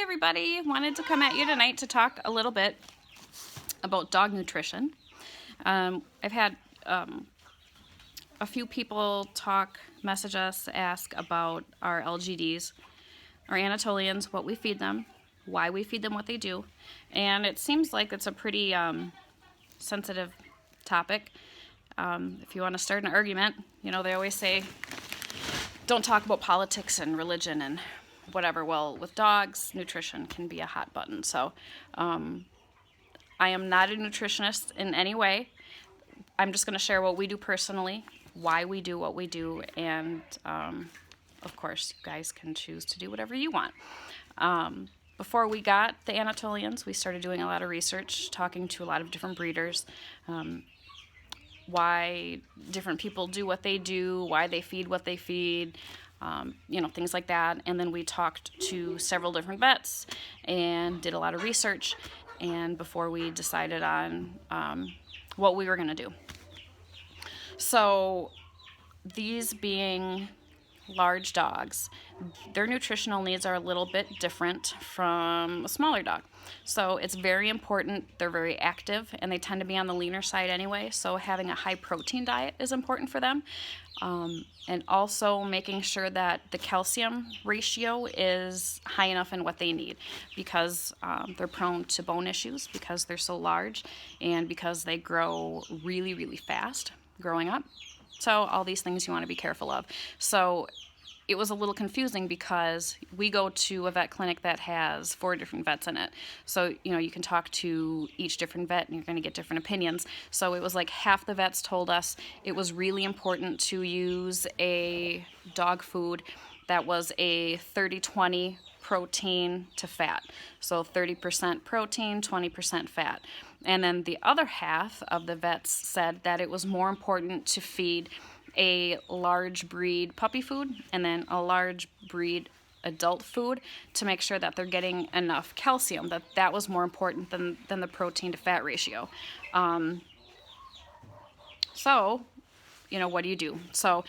everybody, wanted to come at you tonight to talk a little bit about dog nutrition. I've had a few people message us, ask about our LGDs, our Anatolians, what we feed them, why we feed them what they do, and it seems like it's a pretty sensitive topic. If you want to start an argument, they always say don't talk about politics and religion and whatever. Well, with dogs, nutrition can be a hot button. So I am not a nutritionist in any way. I'm just going to share what we do personally, why we do what we do, and of course, you guys can choose to do whatever you want. Before we got the Anatolians, we started doing a lot of research, talking to a lot of different breeders, why different people do what they do, why they feed what they feed, things like that. And then we talked to several different vets and did a lot of research, and before we decided on what we were going to do. So these being large dogs, their nutritional needs are a little bit different from a smaller dog. So it's very important. They're very active and they tend to be on the leaner side anyway. So having a high protein diet is important for them. And also making sure that the calcium ratio is high enough in what they need, because they're prone to bone issues because they're so large and because they grow really, really fast growing up. So all these things you want to be careful of. So it was a little confusing because we go to a vet clinic that has 4 different vets in it. So, you can talk to each different vet and you're going to get different opinions. So it was like half the vets told us it was really important to use a dog food that was a 30-20 protein to fat. So 30% protein, 20% fat. And then the other half of the vets said that it was more important to feed a large breed puppy food and then a large breed adult food to make sure that they're getting enough calcium, that was more important than the protein to fat ratio. So, what do you do? So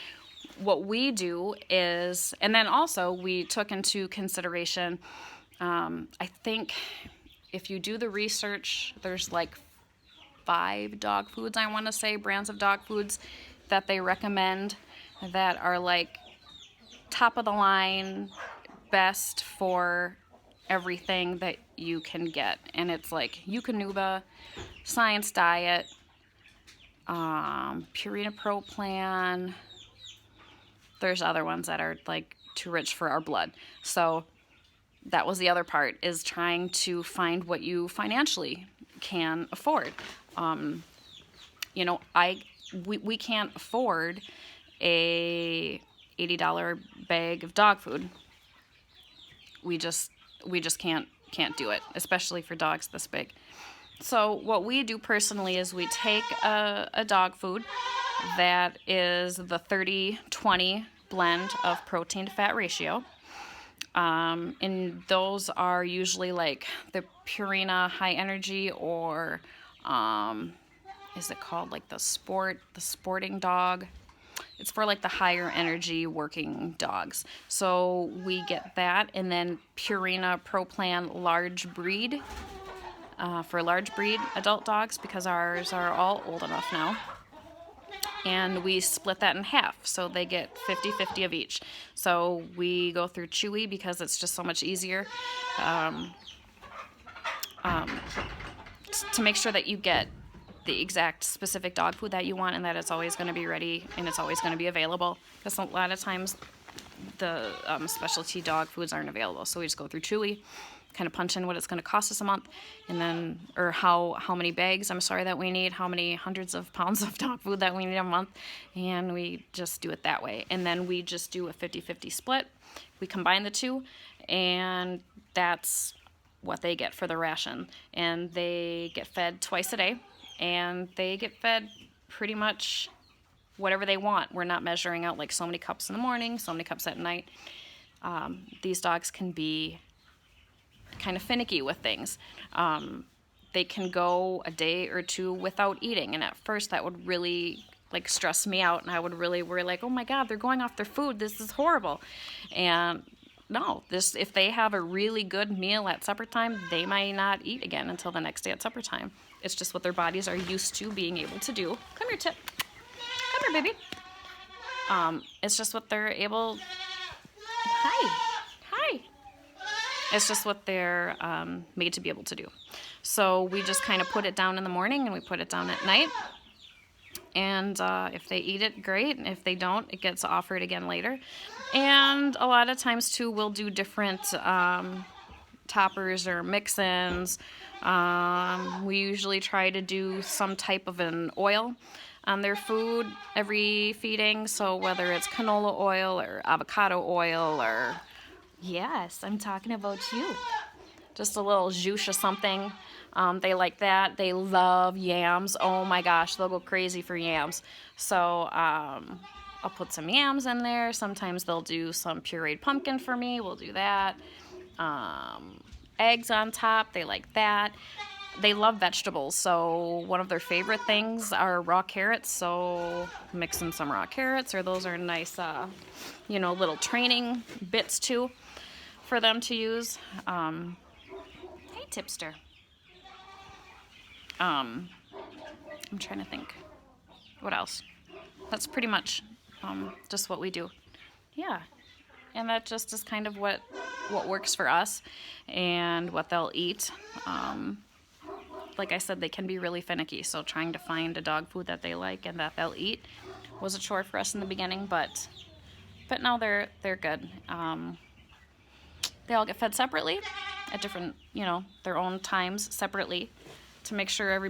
what we do is, and then also we took into consideration, I think if you do the research, there's like 5 dog foods, I want to say, brands of dog foods that they recommend that are like top of the line, best for everything that you can get. And it's like Eukanuba, Science Diet, Purina Pro Plan. There's other ones that are like too rich for our blood. So that was the other part, is trying to find what you financially can afford. We can't afford a $80 bag of dog food. We just can't do it, especially for dogs this big. So what we do personally is we take a dog food that is the 30-20 blend of protein to fat ratio. And those are usually like the Purina High Energy, or is it called like the sporting dog? It's for like the higher energy working dogs. So we get that, and then Purina Pro Plan large breed for large breed adult dogs, because ours are all old enough now. And we split that in half, so they get 50-50 of each. So we go through Chewy because it's just so much easier to make sure that you get the exact specific dog food that you want, and that it's always going to be ready and it's always going to be available, because a lot of times the specialty dog foods aren't available. So we just go through Chewy, kind of punch in what it's going to cost us a month, and then, or how many bags, that we need, how many hundreds of pounds of dog food that we need a month, and we just do it that way. And then we just do a 50-50 split. We combine the two, and that's what they get for the ration. And they get fed twice a day, and they get fed pretty much whatever they want. We're not measuring out like so many cups in the morning, so many cups at night. These dogs can be kind of finicky with things. They can go a day or 2 without eating, and at first that would really like stress me out, and I would really worry, like, oh my god, they're going off their food, this is horrible. And no, this, if they have a really good meal at supper time, they might not eat again until the next day at supper time. It's just what their bodies are used to being able to do. Come here, Tip. Come here, baby. It's just what they're able. Hi. Hi. It's just what they're made to be able to do. So we just kind of put it down in the morning and we put it down at night. And if they eat it, great. If they don't, it gets offered again later. And a lot of times, too, we'll do different toppers or mix-ins. We usually try to do some type of an oil on their food every feeding. So whether it's canola oil or avocado oil or... Yes, I'm talking about you. Just a little zhoosh of something. They like that. They love yams. Oh my gosh, they'll go crazy for yams. So I'll put some yams in there. Sometimes they'll do some pureed pumpkin for me. We'll do that. Eggs on top. They like that. They love vegetables. So one of their favorite things are raw carrots. So mix in some raw carrots, or those are nice, little training bits too for them to use. Hey, Tipster. I'm trying to think. What else? That's pretty much just what we do. Yeah. And that just is kind of what works for us and what they'll eat. Like I said, they can be really finicky, so trying to find a dog food that they like and that they'll eat was a chore for us in the beginning, but now they're good. They all get fed separately at different, their own times separately to make sure I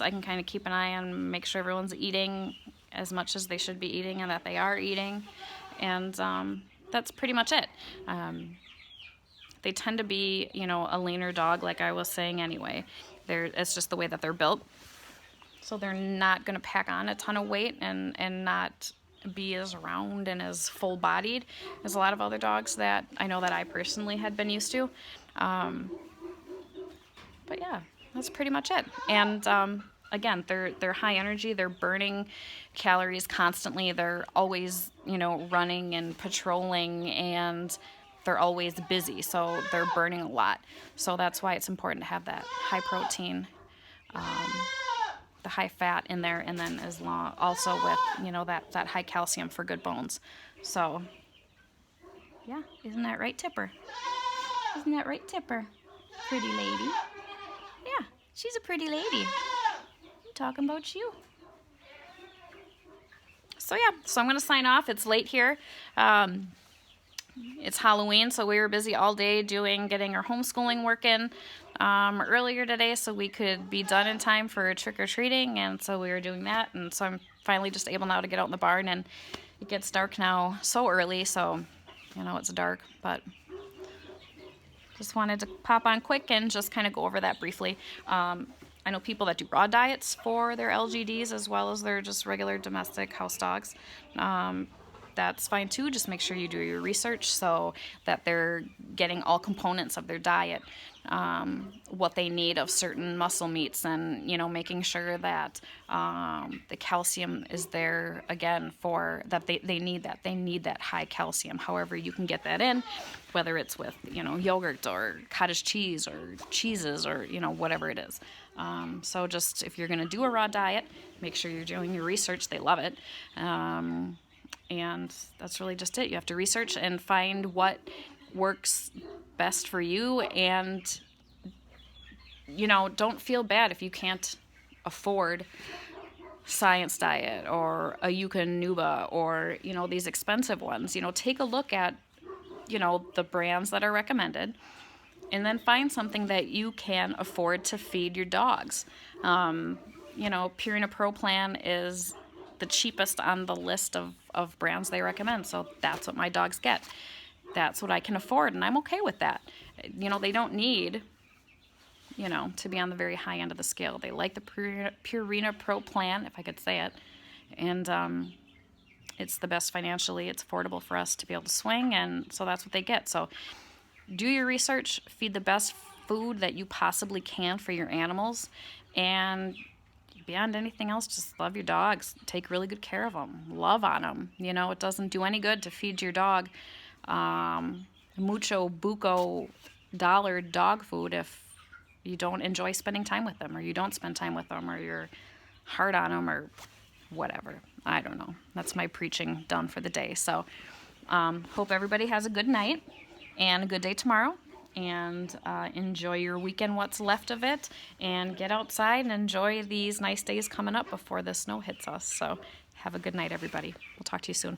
can kind of keep an eye on, make sure everyone's eating as much as they should be eating and that they are eating. And that's pretty much it. They tend to be, a leaner dog, like I was saying anyway. It's just the way that they're built. So they're not going to pack on a ton of weight and not be as round and as full-bodied as a lot of other dogs that I know that I personally had been used to. But yeah, that's pretty much it. And again, they're high energy. They're burning calories constantly. They're always, running and patrolling, and they're always busy. So they're burning a lot. So that's why it's important to have that high protein, the high fat in there, and then also with, that high calcium for good bones. So yeah, isn't that right, Tipper? Isn't that right, Tipper? Pretty lady. Yeah, she's a pretty lady. I'm talking about you. So yeah, so I'm going to sign off. It's late here. It's Halloween, so we were busy all day getting our homeschooling work in earlier today so we could be done in time for trick-or-treating, and so we were doing that, and so I'm finally just able now to get out in the barn, and it gets dark now so early, so, it's dark, but just wanted to pop on quick and just kind of go over that briefly. I know people that do raw diets for their LGDs as well as their just regular domestic house dogs. That's fine too. Just make sure you do your research so that they're getting all components of their diet, what they need of certain muscle meats, and making sure that the calcium is there again for that. They need that high calcium. However you can get that in, whether it's with yogurt or cottage cheese or cheeses or whatever it is. So just if you're gonna do a raw diet, make sure you're doing your research. They love it. And that's really just it. You have to research and find what works best for you, and don't feel bad if you can't afford Science Diet or a Yucca or these expensive ones. Take a look at the brands that are recommended, and then find something that you can afford to feed your dogs. Purina Pro Plan is the cheapest on the list of brands they recommend, so that's what my dogs get. That's what I can afford, and I'm okay with that. They don't need to be on the very high end of the scale. They like the Purina Pro Plan, if I could say it, and it's the best financially. It's affordable for us to be able to swing, and so that's what they get. So do your research, feed the best food that you possibly can for your animals, and beyond anything else, just love your dogs. Take really good care of them. Love on them. It doesn't do any good to feed your dog mucho buco dollar dog food if you don't enjoy spending time with them, or you don't spend time with them, or you're hard on them, or whatever. I don't know. That's my preaching done for the day. So hope everybody has a good night and a good day tomorrow, and enjoy your weekend, what's left of it, and get outside and enjoy these nice days coming up before the snow hits us. So have a good night, everybody. We'll talk to you soon.